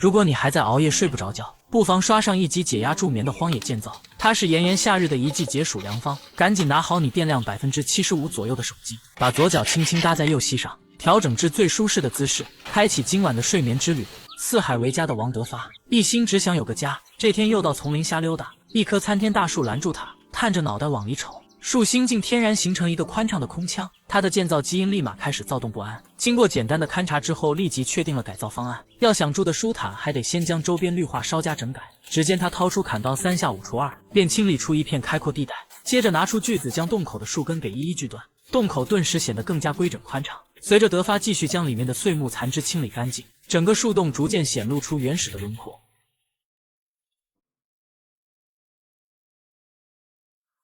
如果你還在熬夜睡不着覺，不妨刷上一集解壓助眠的荒野建造，它是炎炎夏日的一劑解暑良方。趕緊拿好你電量75%左右的手機，把左腳輕輕搭在右膝上，調整至最舒適的姿勢，開啟今晚的睡眠之旅。四海為家的王德發，一心只想有個家。這天又到叢林瞎溜達，一棵參天大樹攔住他，探着腦袋往裡瞅。樹心竟天然形成一個寬敞的空腔，它的建造基因立馬開始躁動不安。經過簡單的勘察之後，立即確定了改造方案。要想住得舒坦，還得先將周邊綠化稍加整改。只見他掏出砍刀，3下5除2，便清理出一片開闊地帶。接着拿出鋸子，將洞口的樹根給一一鋸斷，洞口頓時顯得更加規整寬敞。隨着德發繼續將裡面的碎木殘枝清理乾淨，整個樹洞逐漸顯露出原始的輪廓。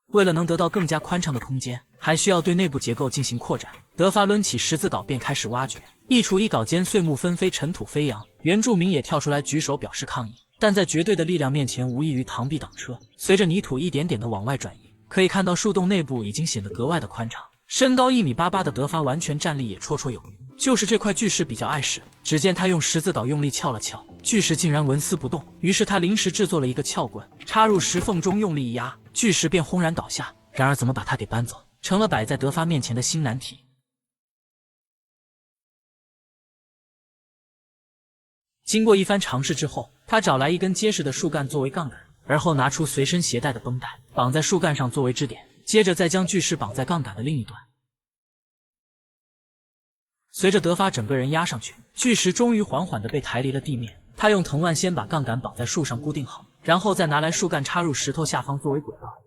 為了能得到更加寬敞的空間，還需要對內部結構進行擴展。德發掄起十字镐便開始挖掘，一鋤一镐間碎木紛飛，塵土飛揚。原住民也跳出來舉手表示抗議，但在絕對的力量面前無異於螳臂擋車。隨着泥土一點點的往外轉移，可以看到樹洞內部已經顯得格外的寬敞。身高1.88米的德發完全站立也绰綽有餘。就是這塊巨石比較礙事，只見他用十字镐用力撬了撬，巨石竟然紋絲不動。於是他臨時制作了一個撬棍，插入石縫中用力一壓，巨石便轟然倒下。然而怎麼把它給搬走，成了擺在德發面前的新難題。經過一番嘗試之後，他找來一根結實的樹幹作為槓桿，而後拿出隨身攜帶的繃帶，綁在樹幹上作為支點，接着再將巨石綁在槓桿的另一端。隨着德發整個人壓上去，巨石終於緩緩地被抬離了地面。他用藤蔓先把槓桿綁在樹上固定好，然後再拿來樹幹插入石頭下方作為軌道，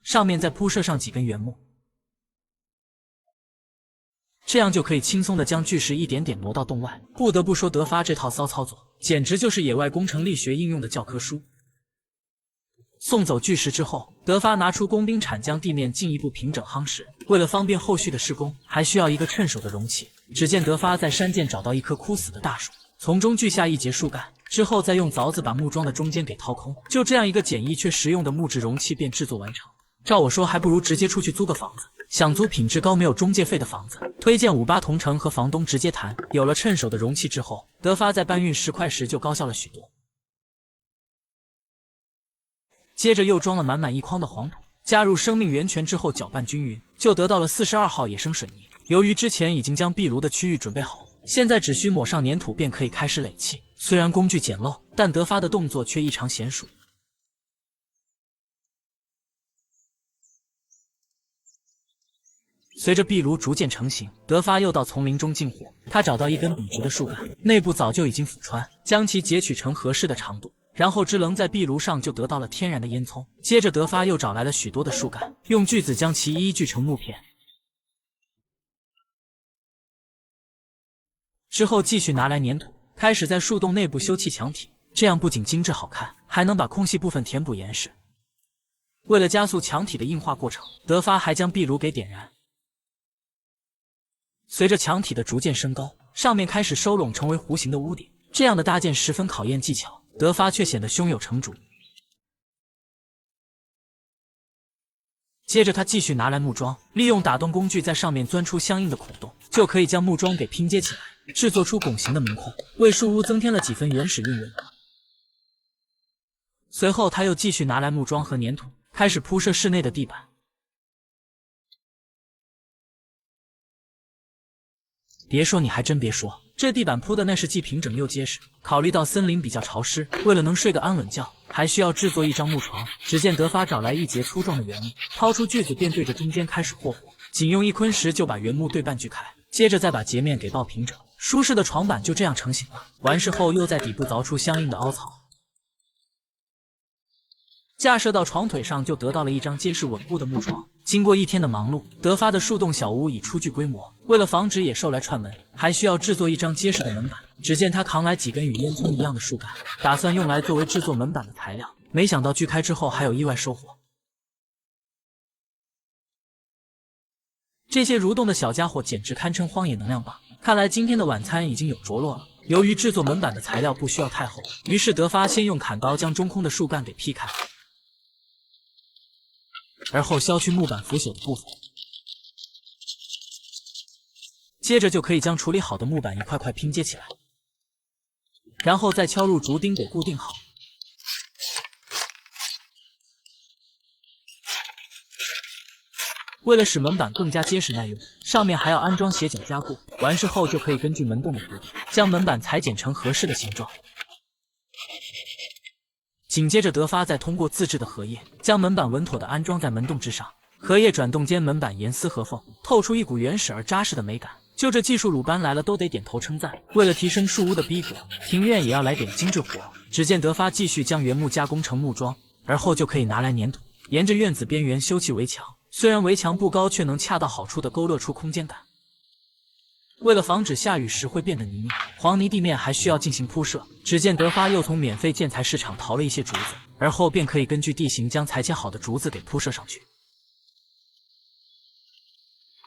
上面再鋪設上幾根原木，這樣就可以輕鬆地將巨石一點點挪到洞外。不得不說，德發這套騷操作簡直就是野外工程力學應用的教科書。送走巨石之後，德發拿出工兵鏟將地面進一步平整夯實。為了方便後續的施工，還需要一個趁手的容器。只見德發在山澗找到一棵枯死的大樹，從中鋸下一截樹幹，之後再用凿子把木樁的中间給掏空。就這樣一個簡易卻實用的木質容器便制作完成。照我說，還不如直接出去租個房子。想租品質高、沒有中介費的房子，推薦58同城，和房東直接談。有了趁手的容器之後，德發在搬運石塊時就高效了許多。接着又裝了滿滿一筐的黃土，加入生命源泉之後攪拌均匀，就得到了42號野生水泥。由於之前已經將壁爐的區域準備好，現在只需抹上粘土便可以開始壘砌。雖然工具簡陋，但德發的動作卻異常嫻熟。隨着壁爐逐漸成型，德發又到叢林中進貨。他找到一根筆直的樹幹，內部早就已經腐穿，將其截取成合適的長度，然後支棱在壁爐上，就得到了天然的煙囪。接着德發又找來了許多的樹幹，用鋸子將其一一鋸成木片，之後繼續拿來粘土，開始在樹洞內部修砌牆體。這樣不僅精緻好看，還能把空隙部分填補嚴實。為了加速牆體的硬化過程，德發還將壁爐給點燃。隨着牆體的逐漸升高，上面開始收攏成為弧形的屋頂。這樣的搭建十分考驗技巧，德發卻顯得胸有成竹。接着他繼續拿來木樁，利用打洞工具在上面鑽出相應的孔洞，就可以將木樁給拼接起來，制作出拱形的門框，為樹屋增添了幾分原始韻味。隨後他又繼續拿來木樁和粘土，開始鋪設室內的地板。別說，你還真別說，這地板鋪的那是既平整又結實。考慮到森林比較潮濕，為了能睡個安穩覺，還需要制作一張木床。只見德發找來一截粗壯的原木，掏出鋸子便對着中間開始霍霍，僅用1昆石就把原木对半鋸開，接着再把截面給抱平整。舒適的床板就這樣成型了。完事後又在底部鑿出相應的凹槽，架設到床腿上，就得到了一張結實穩固的木床。經過一天的忙碌，德發的樹洞小屋已初具規模。為了防止野獸來串門，還需要制作一張結實的門板。只見他扛來幾根與煙囪一樣的樹幹，打算用來作為制作門板的材料。沒想到鋸開之後還有意外收穫。這些蠕動的小家伙簡直堪稱荒野能量棒。看來今天的晚餐已經有着落了。由於制作門板的材料不需要太厚，於是德發先用砍刀將中空的樹幹給劈開，而後削去木板腐朽的部分，接着就可以將處理好的木板一塊塊拼接起來。然後再敲入竹釘給固定好。为了使门板更加結實耐用，上面還要安裝斜角加固。完事後就可以根據門洞的弧度，將門板裁剪成合適的形狀。緊接着，德發再通過自制的荷葉，將門板穩妥地安裝在門洞之上。荷葉轉動間，門板嚴絲合縫，透出一股原始而扎實的美感。就這技術，魯班來了都得點頭稱讚。為了提升樹屋的逼格，庭院也要來點精緻活。只見德發繼續將原木加工成木樁，而後就可以拿來粘土，沿着院子邊緣修砌圍牆。雖然圍牆不高，卻能恰到好處地勾勒出空間感。為了防止下雨時會變得泥濘，黃泥地面還需要進行鋪設。只見德發又從免費建材市場淘了一些竹子，而後便可以根據地形將裁切好的竹子給鋪設上去。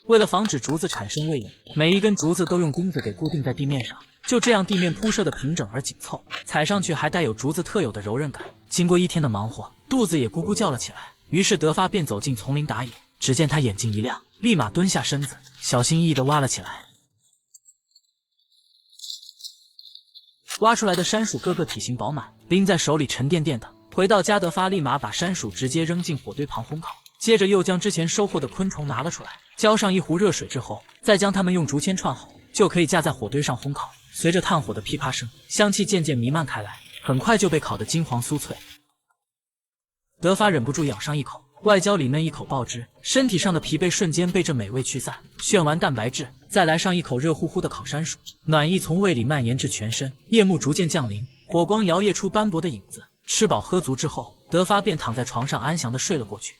為了防止竹子產生位移，每一根竹子都用釘子給固定在地面上，就這樣地面鋪設的平整而緊湊，踩上去還帶有竹子特有的柔韌感。經過一天的忙活，肚子也咕咕叫了起來。於是德發便走進叢林打野，只見他眼睛一亮，立馬蹲下身子，小心翼翼地挖了起來。挖出來的山薯個個體型飽滿，拎在手裡沉甸甸的。回到家，德發立馬把山薯直接扔進火堆旁烘烤，接着又將之前收穫的昆蟲拿了出來，澆上一壺熱水之後，再將它們用竹籤串好，就可以架在火堆上烘烤。隨着炭火的噼啪聲，香氣漸漸彌漫開來，很快就被烤得金黃酥脆。德發忍不住咬上一口，外焦裡嫩，一口爆汁，身體上的疲憊瞬間被這美味驅散。炫完蛋白質，再來上一口熱乎乎的烤山薯，暖意從胃裡蔓延至全身。夜幕逐漸降臨，火光搖曳出斑駁的影子。吃飽喝足之後，德發便躺在床上安詳地睡了過去。